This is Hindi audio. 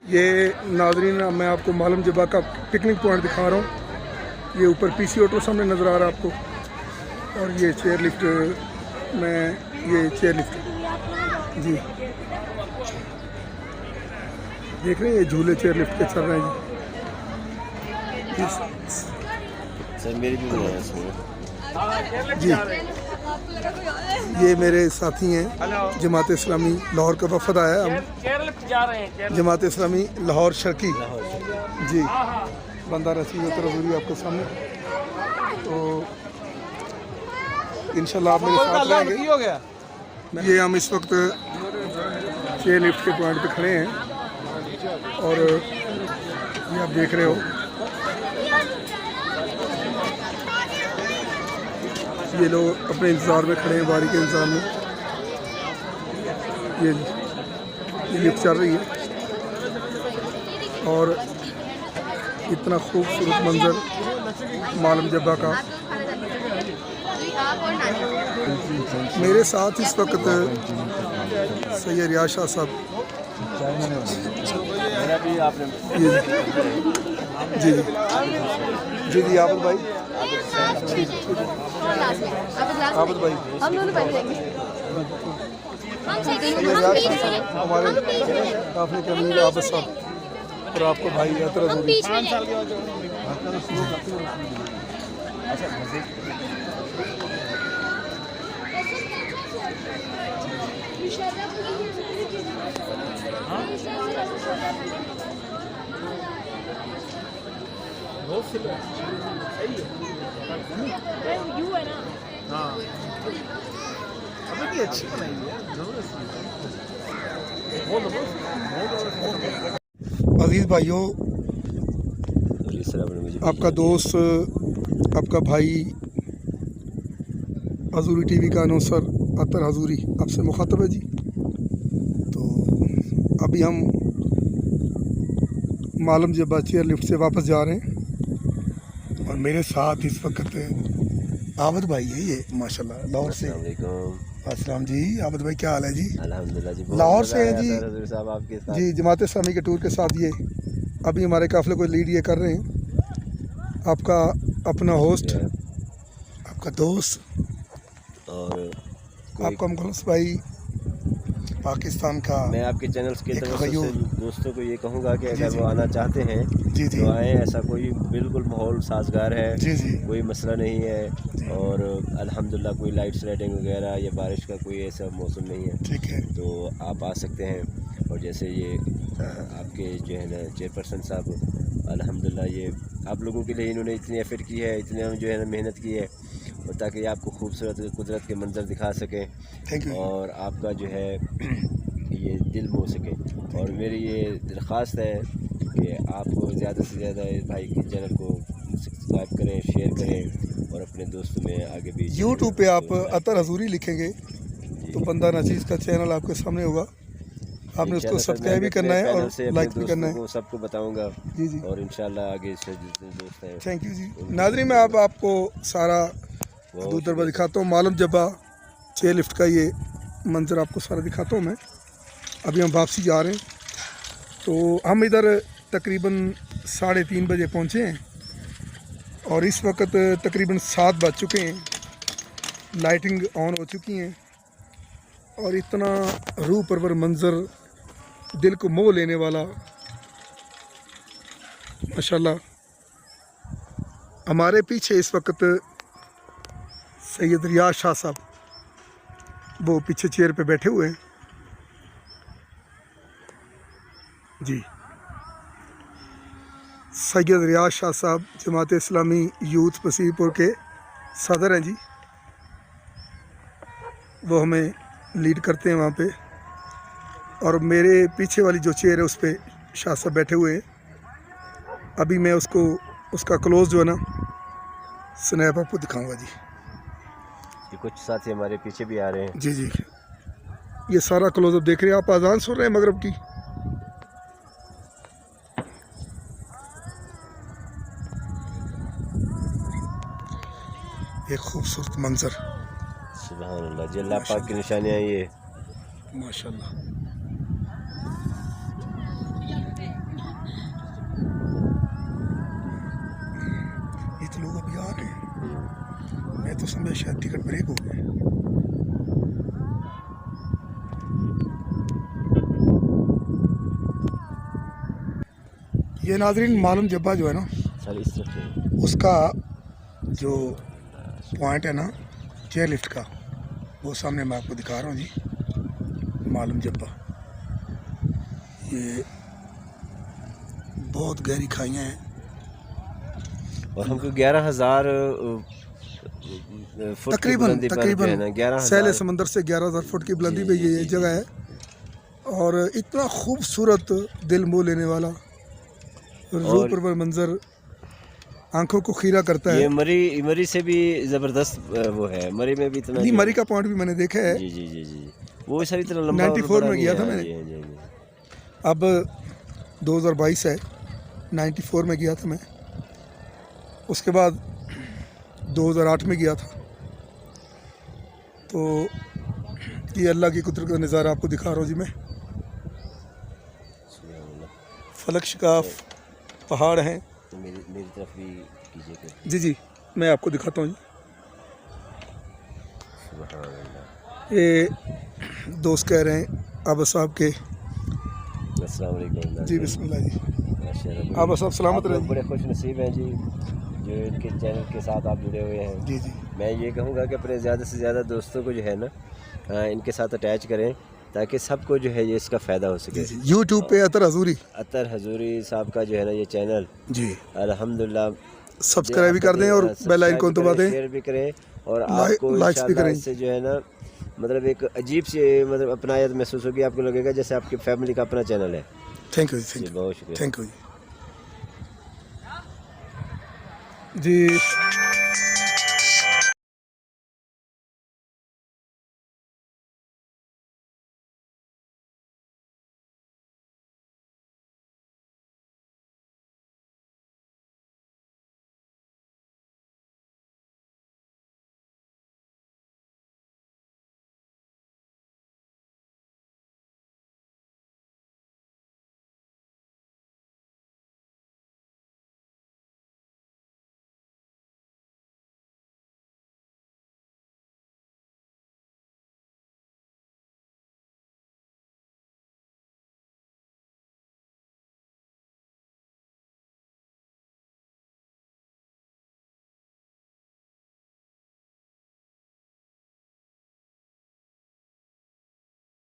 ये नाज़रीन मैं आपको मालम जबा का पिकनिक पॉइंट दिखा रहा हूँ। ये ऊपर पीसी होटल सामने नज़र आ रहा है आपको, और ये चेयर लिफ्ट में ये चेयर लिफ्ट जी देख रहे हैं, ये झूले चेयर लिफ्ट के चल रहे हैं जी। सर मेरी भी जी ये मेरे साथी हैं जमात इस्लामी लाहौर का वफद आया है। हम जमात इस्लामी लाहौर शर्की जी बंदा रसीद तरफ आपके सामने, तो इंशाल्लाह आप मेरे साथ रहेंगे। ये हम इस वक्त चेयर लिफ्ट के पॉइंट पे खड़े हैं और ये आप देख रहे हो ये लोग अपने इंतज़ार में खड़े हैं, बारी के इंतज़ार में। ये लिफ्ट चल रही है और इतना खूबसूरत मंजर मालम जब्बा का। मेरे साथ इस वक्त सैयद रियाज शाह साहब जी जी जी जी आबिद भाई आबिद भाई हम दोनों पहले जाएंगे। हमारे काफ़ी कमील आबिद साहब और आपको भाई यात्रा अच्छी बनाई है। अजीज़ भाइयों, आपका दोस्त आपका भाई हजूरी टीवी का अनौंसर अतर हजूरी आपसे मुखातब है जी। तो अभी हम मालम जब्बा चेयर लिफ्ट से वापस जा रहे हैं और मेरे साथ इस वक्त आबिद भाई है, ये माशाल्लाह लाहौर से। अस्सलाम जी आबिद भाई, क्या हाल है जी? अल्हम्दुलिल्लाह जी, लाहौर से हैं जी साहब आपके साथ जी जमात इस्लामी के टूर के साथ। ये अभी हमारे काफ़िले को लीड ये कर रहे हैं। आपका अपना होस्ट, आपका दोस्त और आपका मुखलस भाई पाकिस्तान का। मैं आपके चैनल्स के तरफ से दोस्तों को ये कहूँगा कि जी, अगर वो आना चाहते हैं जी जी तो आएँ। ऐसा कोई बिल्कुल माहौल साजगार है, जी जी कोई मसला नहीं है और अल्हम्दुलिल्लाह कोई लाइट स्लाइडिंग वगैरह या बारिश का कोई ऐसा मौसम नहीं है। ठीक है, तो आप आ सकते हैं। और जैसे ये आपके जो है ना चेयरपर्सन साहब, अल्हम्दुलिल्लाह ये आप लोगों के लिए इन्होंने इतनी एफर्ट की है, इतने जो है ना मेहनत की है, और ताकि आपको खूबसूरत कुदरत के मंजर दिखा सकें और आपका जो है ये दिल मो सके। और मेरी ये दरख्वास्त है कि आप ज़्यादा से ज़्यादा इस भाई के चैनल को सब्सक्राइब करें, शेयर करें और अपने दोस्तों में आगे भी। यूट्यूब पे आप अतर हजूरी लिखेंगे तो बंदा नजीज़ का चैनल आपके सामने होगा, आपने उसको सब्सक्राइब भी करना है और लाइक भी करना है। सबको बताऊंगा जी जी और इंशाल्लाह आगे से जितने दोस्त हैं। थैंक यू जी। नाज़रीन मैं आपको सारा दूर दरबा दिखाता हूँ, मालम जब्बा चेयर लिफ्ट का ये मंजर आपको सारा दिखाता हूँ मैं। अभी हम वापसी जा रहे हैं, तो हम इधर तकरीबन 3:30 बजे पहुँचे हैं और इस वक्त तकरीबन 7 बज चुके हैं। लाइटिंग ऑन हो चुकी हैं और इतना रूह परवर मंजर, दिल को मोह लेने वाला माशाल्लाह। हमारे पीछे इस वक्त सैयद रियाज शाह साहब वो पीछे चेयर पे बैठे हुए हैं जी। सैयद रियाज शाह साहब जमात इस्लामी यूथ बसीरपुर के सदर हैं जी। वो हमें लीड करते हैं वहाँ पे, और मेरे पीछे वाली जो चेयर है उस पर शाह साहब बैठे हुए हैं। अभी मैं उसका क्लोज जो है ना स्नैप आपको दिखाऊंगा जी। ये कुछ साथी हमारे पीछे भी आ रहे हैं जी जी, ये सारा क्लोजअप देख रहे हैं आप। अजान सुन रहे हैं मगरब की। एक खूबसूरत मंजर, सुभान अल्लाह जी, अल्लाह पाक की निशानियाँ ये माशाल्लाह। मैं तो समझा शायद टिकट ब्रेक हो गया। ये नाजरीन मालूम जब्बा जो है ना, सर इस तरफ से उसका जो पॉइंट है ना चेयर लिफ्ट का, वो सामने मैं आपको दिखा रहा हूँ जी। मालूम जब्बा, ये बहुत गहरी खाइयाँ हैं। और हमको 11,000 फुट की बुलंदी पर जो है ना, 11,000 सैले समंदर से 11,000 फुट की बुलंदी पे ये जगह है। और इतना खूबसूरत दिल मोह लेने वाला रूप पर मंजर आंखों को खीरा करता है। ये मरी से भी ज़बरदस्त वो है। मरी में भी इतना नहीं, मरी का पॉइंट भी मैंने देखा है। जी जी जी जी, वो सभी तरह लंबा 94 में गया था है। मैंने। जी, जी, जी। अब 2022 है, 94 में गया था मैं। उसके बाद 2008 में गया था। तो ये अल्लाह की कुदरत का नज़ारा आपको दिखा रहा हूँ जी मैं। फलक शिकाफ पहाड़ हैं। तो मेरी तरफ भी कीजिए। जी जी, मैं आपको दिखाता हूँ जी। सुभान अल्लाह। ये दोस्त कह रहे हैं आबा साहब के। अस्सलाम वालेकुम जी बिस्मिल्लाह जी। माशाअल्लाह। आबा साहब सलामत आप लोग रहे। बड़े खुश नसीब हैं जी, जो इनके चैनल के साथ आप जुड़े हुए हैं। जी जी, मैं ये कहूँगा कि अपने ज़्यादा से ज़्यादा दोस्तों को जो है ना इनके साथ अटैच करें, ताकि सबको जो है ये इसका फ़ायदा हो सके। यूट्यूब पे अतर हजूरी, अतर हजूरी साहब का जो है ना ये चैनल जी अल्हम्दुलिल्लाह सब्सक्राइब भी कर दें और बेल आइकन को दबा दें, शेयर भी करें। और लाइक्स आपको भी इंशाल्लाह करें। इससे जो है ना मतलब एक अजीब सी मतलब अपनायत महसूस होगी। आपको लगेगा जैसे आपकी फैमिली का अपना चैनल है। थैंक यू जी, बहुत शुक्रिया। Thank you ji.